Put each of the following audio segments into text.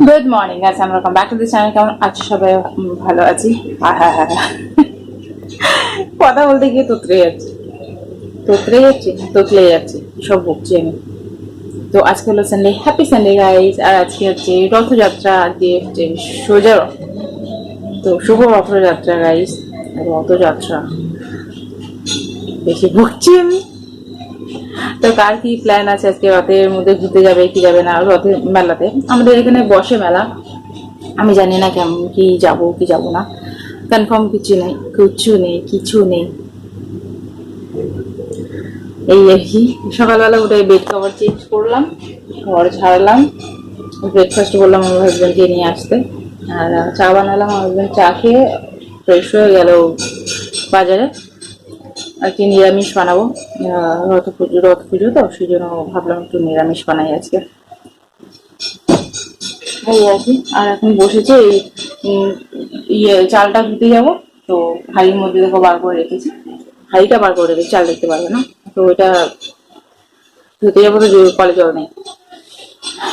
Good morning guys, আমরা welcome back to this channel. কেমন আছো সবাই? ভালো আছি। কথা বলতে গিয়ে তোতলে যাচ্ছে সব বকছি আমি। তো আজকে হলো সানডে, হ্যাপি সানডে গাইস। আর আজকে হচ্ছে রথযাত্রা, আজকে হচ্ছে সোজা রথ। তো শুভ রথযাত্রা গাইস। রথযাত্রা বেশি বকছি আমি। তো কার কি প্ল্যান আছে আজকে রথের মধ্যে ঘুরতে যাবে কি যাবে না? রথের মেলাতে আমাদের এখানে বসে মেলা। আমি জানি না কেমন কি যাব না, কনফার্ম কিছু নেই। এই আর কি। সকালবেলা উঠে বেড কভার চেঞ্জ করলাম, ঘর ঝাড়লাম, ব্রেকফাস্ট বললাম আমার হাজব্যান্ডকে নিয়ে আসতে, আর চা বানালাম। আমার হাজব্যান্ড চা খেয়ে ফ্রেশ হয়ে গেল বাজারে। আর কি নিরামিষ বানাবো, রথ পুজো তো সেই জন্য ভাবলাম একটু নিরামিষ বানাই আজকে, এই আর কি। আর এখন বসেছে এই চালটা ধুতে যাবো। তো হাঁড়ির মধ্যে দেখো বার করে রেখেছি, হাঁড়িটা বার করে রেখেছি, চাল দেখতে পারবে না। তো ওইটা ধুতে যাবো, তো কলে জল নেই।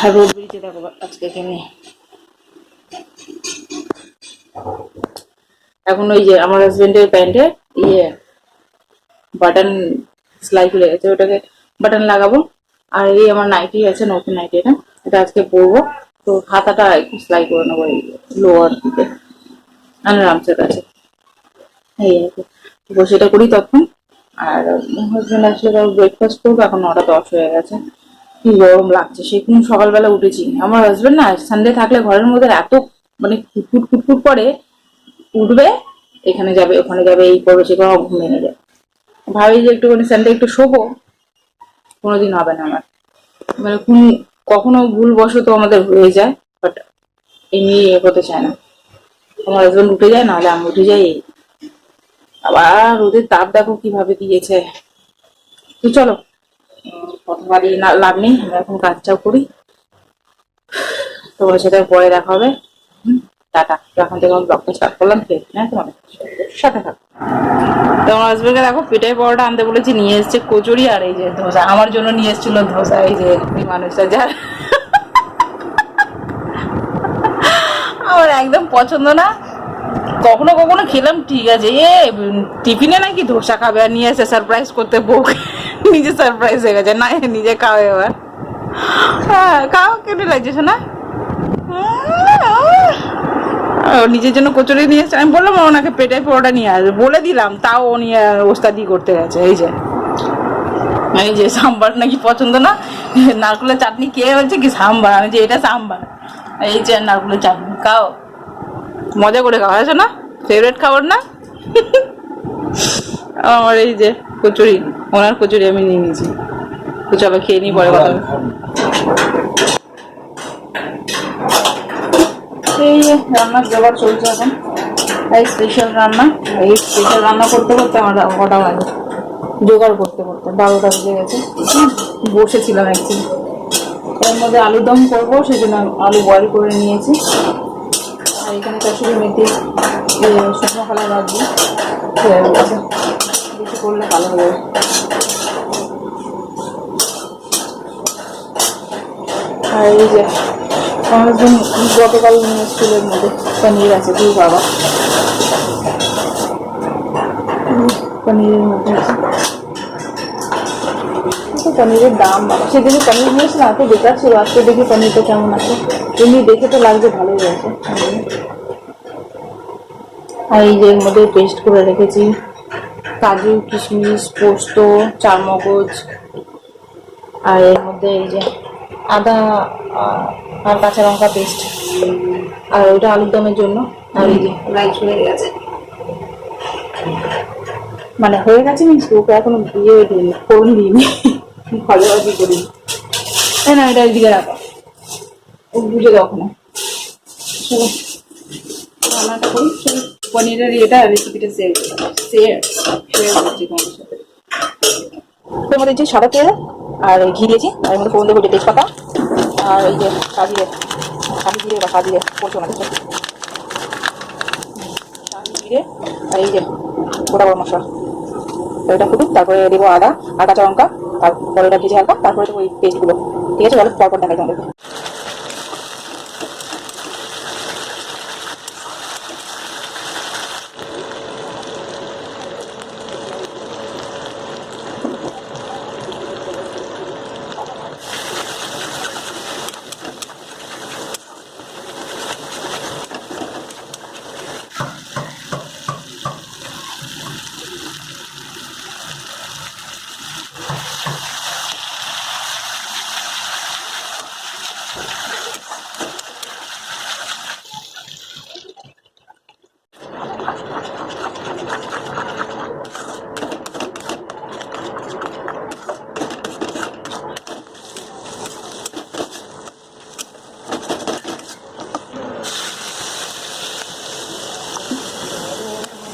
আর রোদ বেরিয়েছে দেখো আজকে এখানে। এখন ওই যে আমার হাজবেন্ডের প্যান্টে ইয়ে বাটন সেলাই খুলে গেছে, ওটাকে বাটন লাগাবো। আর এই আমার নাইটি আছে, নতুন নাইটি, এটা আজকে পরবো। তো হাতাটা একটু সেলাই করে নেবো এই লোয়ার দিকে আরামসের কাছে, এই আর কি। সেটা করি তখন। আর হাজবেন্ড আসলে ব্রেকফাস্ট করবো, এখন 9টা 10 হয়ে গেছে। কি গরম লাগছে, সেদিন সকালবেলা উঠেছি। আমার হাজবেন্ড না সানডে থাকলে ঘরের মধ্যে এত মানে খুটখুট করে উঠবে, এখানে যাবে ওখানে যাবে, এই করবে সে কোনো ঘুম ভেঙে যায়। ভাবি যে একটুখানি সানডে একটু শোবো, কোনোদিন হবে না আমার। মানে কখনো ভুলবশত আমাদের হয়ে যায়, বাট এমনি হতে চায় না। আমার হাজবেন্ড উঠে যায়, নাহলে আমি উঠে যাই। আবার রোদের তাপ দেখো কিভাবে দিয়েছে। তো চলো, কতবারই না লাভ নেই, আমরা এখন কাজটাও করি। তোমার সাথে পরে দেখা হবে। টাটা। এখন থেকে আমি ব্লগটা স্টার্ট করলাম, হ্যাঁ তোমাদের সাথে থাকো। তোমার হাজবেন্ডকে দেখো পেটাই পরোটা আনতে বলেছি, নিয়ে এসছে কচুরি আর এই যে ধোসা। আমার জন্য নিয়ে এসেছিল ধোসা, এই যে এই মানুষটা যার আমার একদম পছন্দ না। কখনো কখনো খেলাম ঠিক আছে, টিফিনে নাকি ধোসা খাবে আর নিয়ে এসে সারপ্রাইজ করতে বউ নিজে সারপ্রাইজ হয়ে গেছে। না নিজে খাও এবার, হ্যাঁ খাও, কেটে লাগছে না। নিজের জন্য কচুরি নিয়ে এসছে, আমি বললাম ওনাকে পেটে পরোটা নিয়ে আসবে, বলে দিলাম, তাও ও নিয়ে ওস্তাদি করতে গেছে। এই যে সাম্বার নাকি পছন্দ না, নারকেলের চাটনি কে বলছে কি সাম্বার, আমি যে এটা সাম্বার, এই যে নারকেলের চাটনি খাও, মজা করে খাওয়া আছে না, ফেভারিট খাবার না। আমার এই যে কচুরি, ওনার কচুরি আমি নিয়ে নিয়েছি। তো চলো খেয়ে নিই, পরে কথা হবে। এই রান্নার জোগাড় চলছে এখন, এই স্পেশাল রান্না করতে করতে আমার কটা লাগে, জোগাড় করতে করতে 12টা বেজে গেছে। বসেছিলাম অ্যাকচুয়ালি, এর মধ্যে আলুর দম করবো, সেই জন্য আলু বয়েল করে নিয়েছি। আর এখানে কাশুরি মেথি শুকনো খোলা রাখবো, বেশি করলে ভালো হবে। আর এই যে আমার হাজবেন্ড গতকাল নিয়ে স্কুলের মধ্যে পনির আছে, তুই বাবা পনিরের মধ্যে আছে। পনিরের দাম বাবা, সেদিনে পনির নিয়েছিলাম এত বেকার ছিল, আজকে দেখি পনিরটা কেমন আছে। এমনি দেখে তো লাগছে ভালোই আছে। আর এই যে এর মধ্যে পেস্ট করে রেখেছি কাজু কিশমিশ পোস্ত চারমগজ, আর এর মধ্যে এই যে আদা আর কাঁচা লঙ্কা পেস্ট, আর ওইটা আলুর দমের জন্য। আর এই যে রাইস হয়ে গেছে, মানে হয়ে গেছে মিন্স ওকে এখনো দিয়ে দিইনি, ফোন দিইনি, ভালোবাসি করি না। এটা এদিকে রাখা, ও বুঝে দেখো না। চলো রান্নাটা করি, চলো পনিরের এটা রেসিপিটা শেয়ার করছি তোমাদের সাথে। এর মধ্যে যে সাদা তেল আর ঘি দিয়েছি, আর এর মধ্যে ফোড়ন দেবো তেজপাতা, আর এই যে সাজিয়ে বা সাজিয়ে পড়ছে ওনাদের জিরে, আর এই যে গোটা গরম মশলা, এটা ফুটুক, তারপরে দেবো আদা আর কাঁচা লঙ্কা, তারপরে এটা ভেজে হালকা, তারপরে দেবো ওই পেস্টগুলো। ঠিক আছে, চলো পরপর দেখাই তোমাদেরকে।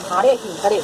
ঘাড়ে কি ঘাড়ে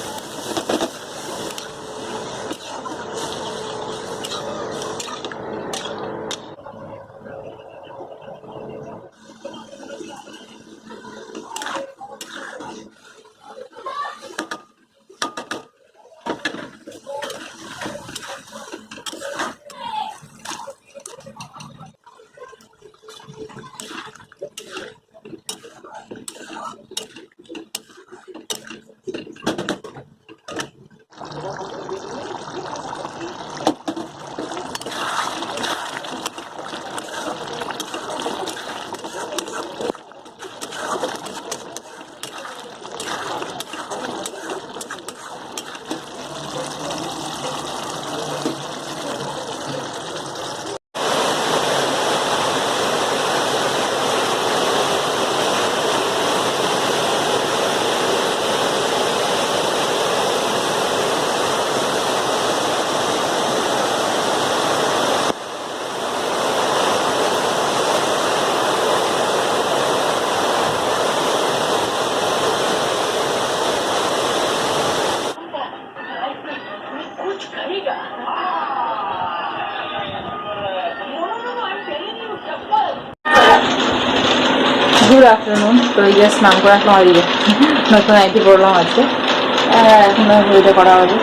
গুড আফটারনুন। তো এই যে স্নান করে আসলাম, ওই নতুন নাইটি পরলাম আজকে। এখন ওইটা করা হবে।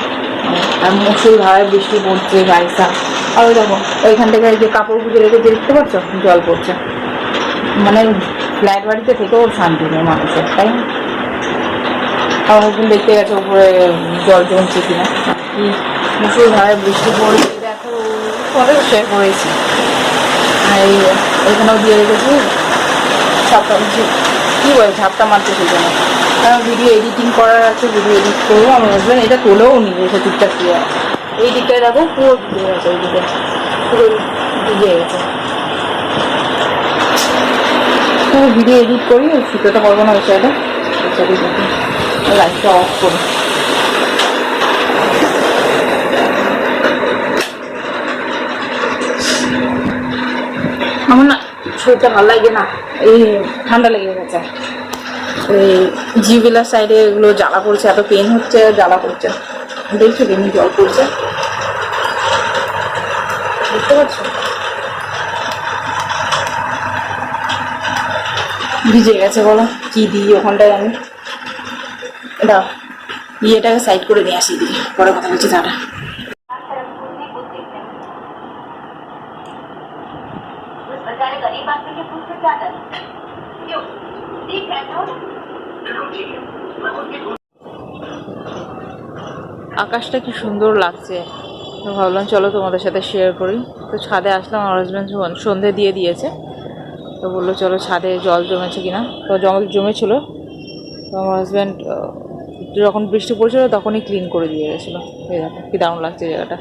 আর মুসুল ধারায় বৃষ্টি পড়ছে গাইসা। আর ওই দেখো ওইখান থেকে যে কাপড় গুঁজে রেখে দেখতে পাচ্ছ জল পড়ছে। মানে ফ্ল্যাট বাড়িতে থেকেও শান্তি নেই মানুষের, তাই না? আমার হাজবেন্ড দেখতে গেছে উপরে জল জমছে কিনা। কি মুসুল ধারায় বৃষ্টি পড়ছে দেখো, পরে শেয়ার করেছি। আর ওইখানেও দিয়ে রেখেছি ছাপটা, কী বলে ছাপটা মারতে সেই জন্য। ভিডিও এডিটিং করার আছে, ভিডিও এডিট করবো। আমার হাজবেন্ড এটা তোলেও নি, এসে টুকটাক দিয়ে এই দিকটায় দেখো পুরো ভিজে গেছে, ওই দিকে পুরো ভিজে গেছে। তো ভিডিও এডিট করি, সুতোটা করবো না ওই সাইডে, ওই সাইডে দেখি লাইটটা অফ করি। আমার না শরীরটা ভালো লাগে না, এই ঠান্ডা লেগে গেছে। এই জিবিলার সাইডে এগুলো জ্বালা করছে, এত পেন হচ্ছে, জ্বালা করছে। দেখছো কেমনি জল পড়ছে, বুঝতে পারছো? ভিজে গেছে। বলো কি দিই ওখানটায় আমি? এটা ইয়েটাকে সাইড করে নিয়ে আসি, দিকে পরে কথা বলছি। তারা আকাশটা কি সুন্দর লাগছে, তো ভাবলাম চলো তোমাদের সাথে শেয়ার করি। তো ছাদে আসলাম, আমার হাজব্যান্ড সন্ধে দিয়ে দিয়েছে, তো বললো চলো ছাদে জল জমেছে কিনা। তো জল জমেছিল, তো আমার হাজব্যান্ড যখন বৃষ্টি পড়ছিল তখনই ক্লিন করে দিয়ে গেছিলো। এই দেখো কি দারুণ লাগছে জায়গাটা,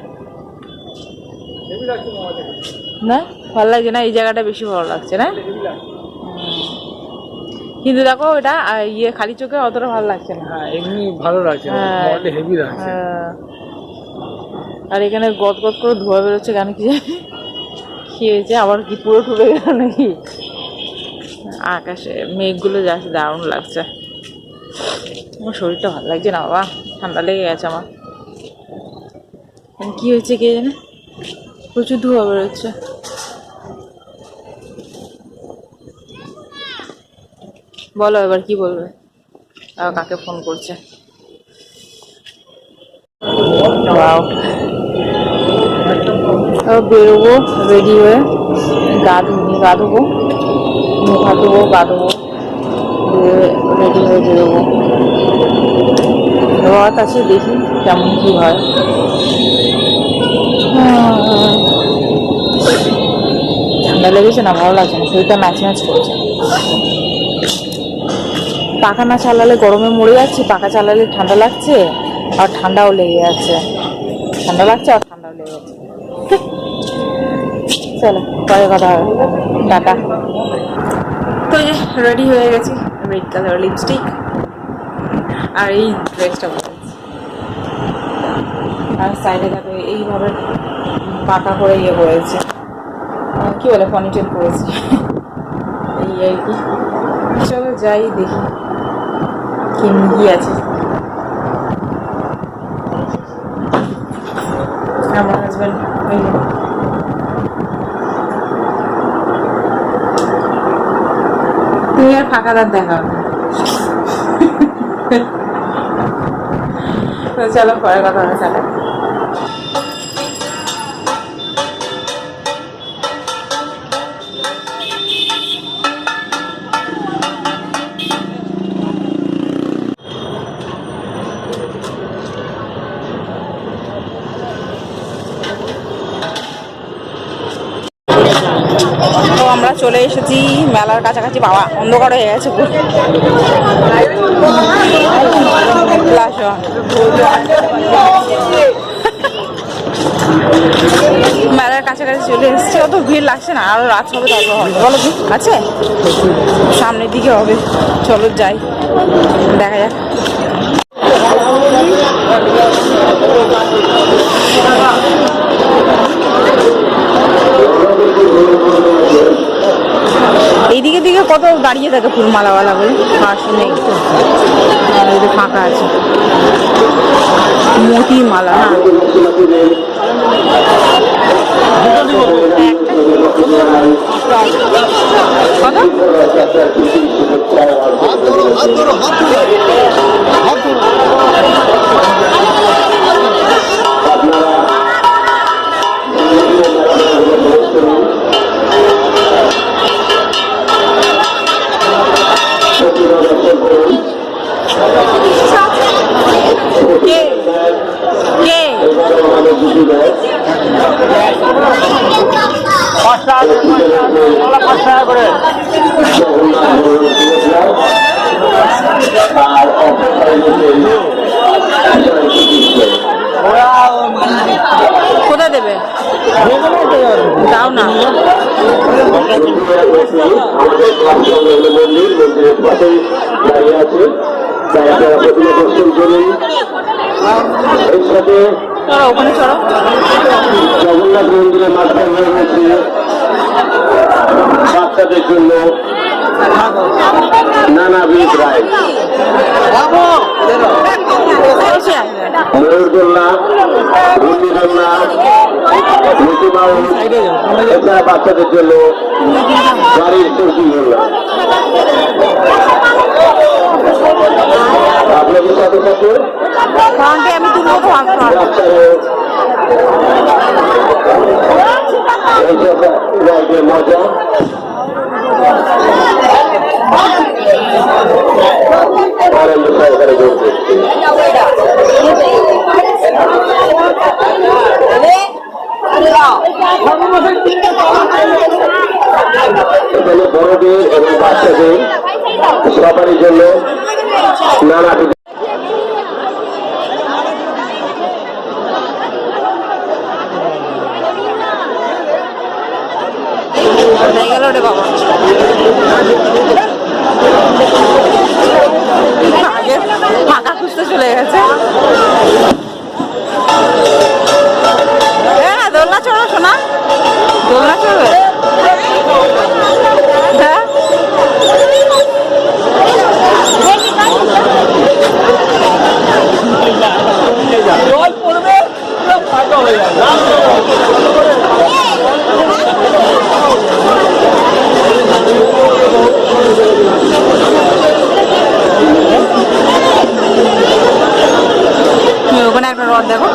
না ভালো লাগছে না? এই জায়গাটা বেশি ভালো লাগছে না? কিন্তু দেখো এটা ইয়ে খালি চোখে অতটা ভালো লাগছে না। এমনি ভালো লাগছে, হেভি লাগছে। আর এখানে গদ গদ করে ধোয়া বেরোচ্ছে, কেন কি কি হয়েছে? আবার কি পুরো ঠুকে গেল নাকি? আকাশে মেঘগুলো যাচ্ছে, দারুণ লাগছে। আমার শরীরটা ভালো লাগছে না বাবা, ঠান্ডা লেগে গেছে আমার। কি হয়েছে কে জানে, প্রচুর ধোয়া বেরোচ্ছে। বলো এবার কি বলবে? কাকে ফোন করছে? বেরোবো রেডি হয়ে, গা ধোবো, মুখ হাত ধোবো, গা ধোবো, রেডি হয়ে বেরোবো। রাত আছে, দেখি কেমন কি হয়। ঠান্ডা লেগেছে না, ভালো লাগছে না, শরীরটা ম্যাচ ম্যাচ করছে। পাখা না চালালে গরমে মরে যাচ্ছি, পাখা চালালে ঠান্ডা লাগছে, আর ঠান্ডাও লেগে যাচ্ছে। ঠান্ডা লাগছে আর ঠান্ডাও লেগে যাচ্ছে। চলো পরে কথা হবে, টাটা। তো এই যে রেডি হয়ে গেছি, রেড কালার লিপস্টিক আর এই ড্রেসটা পরেছি। আর সাইডে দেখো এইভাবে পাকা করে ইয়ে করেছে, কি বলে পনিটেল করেছি। এই আর কি। চলো যাই দেখি কেমনি কি আছে। হাজবেন্ড। তুমি আর ফাঁকাদার দেখা হবে। তো চলো পরে কথা হবে তাহলে। তো আমরা চলে এসেছি মেলার কাছাকাছি। বাবা অন্ধকার হয়ে গেছে পুরো। মেলার কাছাকাছি চলে এসেছি। অত ভিড় লাগছে না, আরো রাত হবে তারপর হবে। বলো কি আছে সামনের দিকে হবে, চলো যাই দেখা যাক। এইদিকে দিকে কত দাঁড়িয়ে থাকে ফুলমালাওয়ালা বলে, আসে নেই তো, ফাঁকা আছে। মোটি মালা না, কোথায় দেবে দাও না। ওখানে চলো। জগন্নাথ মন্দিরের মাঝখানে রয়েছে বাচ্চাদের জন্য নানাবিধ রাইড, ময়ূরদোলনা, ঘূর্ণিদোলনা, মিকি মাউস, এছাড়া বাচ্চাদের জন্য গাড়ির চরকি দোলনা। আপনাদের সাথে সাথে আমি তুলবো রাইডের মজা আনন্দ সহকারে করছে। এখানে বড়দের এবং বাচ্চাদের সবারই জন্য নানা গেল রে বাবা। আগে ফাঁকা খুঁজতে চলে গেছে। হ্যাঁ দোলনা চড়ো শোনা, দোলনা চড়বে। হ্যাঁ জল পড়বে ফাঁকা হয়ে যাবে। ওখানে একটা রথ দেখো।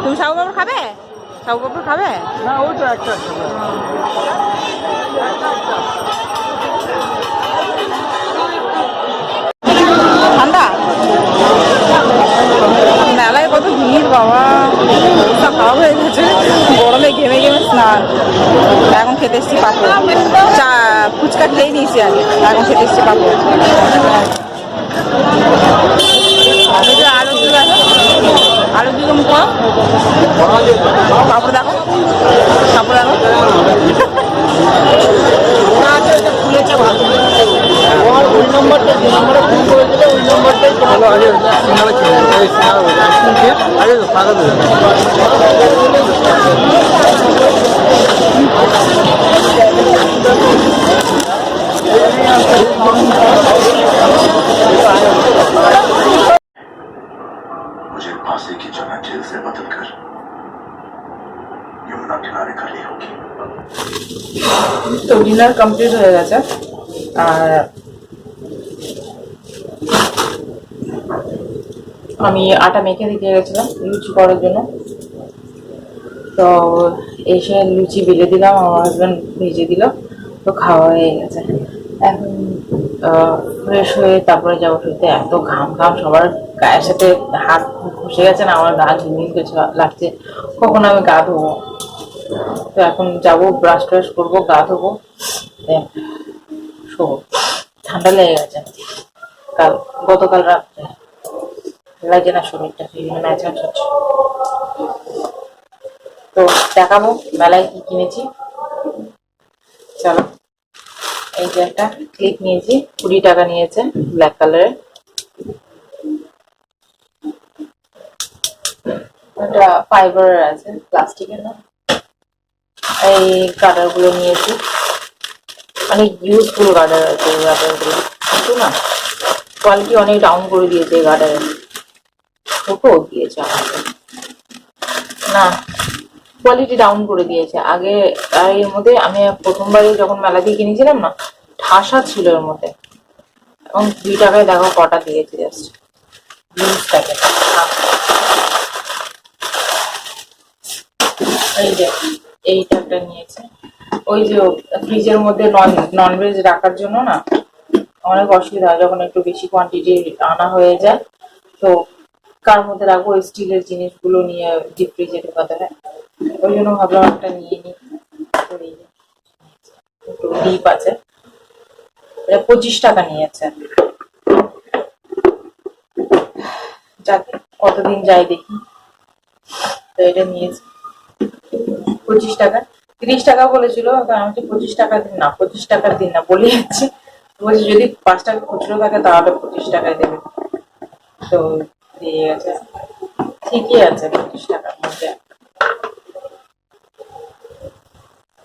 তুমি সাবু পাপড় খাবে? সাবু পাপড় খাবে না? ওই তো একটা ঠান্ডা। মেলায় কত ভিড় বাবা, অবস্থা খারাপ হয়ে গেছে। খেতে এসেছি পাপড়, চা ফুচকা খেয়ে নিয়েছি আগে, এখন খেতে এসেছি পাপড়। এই যে আলু দিল আছে, আলু দিকে মুখ পাপড় দেখো, পাপড় দেখো ফুলেছে ভালো। ওই নম্বরটা যে নম্বরে ফোন করেছিল ওই নম্বরটাই ভালো আগে সিঙ্গারা ছিল আগে তো ফাঁকা দেবে। मुझे फांसी की जगह जेल से बदलकर यमुना किनारे खड़ी होगी। তো ডিনার কমপ্লিট হয়ে গেছে, আর আমি আটা মেখে দিয়ে গেছিলাম লুচি করার জন্য। তো এসে লুচি বেলে দিলাম, আমার হাজব্যান্ড ভেজে দিল, তো খাওয়া হয়ে গেছে। এখন ফ্রেশ হয়ে তারপরে যাবো শুতে। এত ঘাম ঘাম, সবার গায়ের সাথে হাত ঘষে গেছে না, আমার গা ঝিমিয়ে গেছে লাগছে, কখন আমি গা ধোবো। তো এখন যাবো, ব্রাশ ট্রাশ করবো, গা ধোবো, শোবো। ঠান্ডা লেগে গেছে গতকাল রাত্রে, লাগে না শরীরটা, সেই জন্য ম্যাচ ম্যাচ হচ্ছে। তো দেখাবো মেলায় কি কিনেছি, চলো। এই যে একটা ক্লিপ নিয়েছি, 20 টাকা নিয়েছে, ব্ল্যাক কালারের। এটা ফাইবারের আছে, প্লাস্টিকের না। এই গার্ডার গুলো নিয়েছি, অনেক ইউজফুল গার্ডার আছে এই গার্ডার গুলো, কিন্তু না কোয়ালিটি অনেক ডাউন করে দিয়েছে এই গার্ডারের, ছোটো দিয়েছে আমাকে, না কোয়ালিটি ডাউন করে দিয়েছে। আগে এর মধ্যে আমি প্রথমবারে যখন মেলা দিয়ে কিনেছিলাম না, ঠাসা ছিল এর মধ্যে, এবং 2 টাকায় দেখো কটা দিয়েছে, জাস্ট 20 টাকা। এই যে এইটা একটা নিয়েছে, ওই যে ফ্রিজের মধ্যে ননভেজ রাখার জন্য না অনেক অসুবিধা হয়, যখন একটু বেশি কোয়ান্টিটি আনা হয়ে যায়, তো কার মধ্যে রাখবো, স্টিলের জিনিসগুলো নিয়ে ডিপ ফ্রিজে ঢোকাতে হয়, ওই জন্য ভাবলাম একটা নিয়ে নিই। ডিপ আছে, এটা 25 টাকা নিয়েছে। যাকে কতদিন যাই দেখি, তো এটা নিয়েছি 25 টাকা। 30 টাকা বলেছিল, আমি 25 টাকা দিন না, 25 টাকার দিন না বলে যাচ্ছি, বলছি যদি 5 টাকা খুচরো থাকে তাহলে 25 টাকায় দেবে, তো দিয়ে গেছে, ঠিকই আছে 25 টাকার মধ্যে।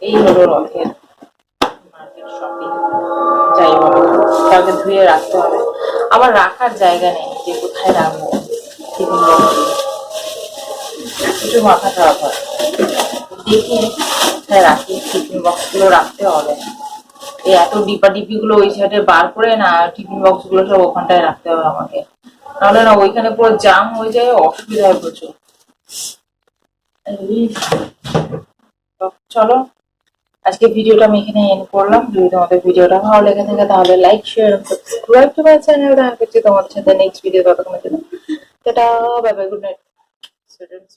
এই হলো রথের মার্কেট শপিং, যাই বলো, কাউকে ধুয়ে রাখতে হবে, আমার রাখার জায়গা নেই যে কোথায় রাখবো টিফিন বক্স, একটু মাথা খারাপ হয়, দেখি কোথায় রাখি, টিফিন বক্স গুলো রাখতে হবে। এই এত ডিপি গুলো ওই সাইডে বার করে না, টিফিন বক্স গুলো সব ওখানটায় রাখতে হবে আমাকে, নাহলে না ওইখানে পুরো জাম হয়ে যায়, অসুবিধা হয় প্রচুর। চলো আজকে ভিডিওটা আমি এখানে এন্ড করলাম। যদি তোমাদের ভিডিওটা ভালো লেগে থাকে তাহলে লাইক, শেয়ার এবং সাবস্ক্রাইব টু মাই চ্যানেল। দেখা হচ্ছে তোমাদের সাথে নেক্সট ভিডিও, ততক্ষণের জন্য tata, bye bye, good night students.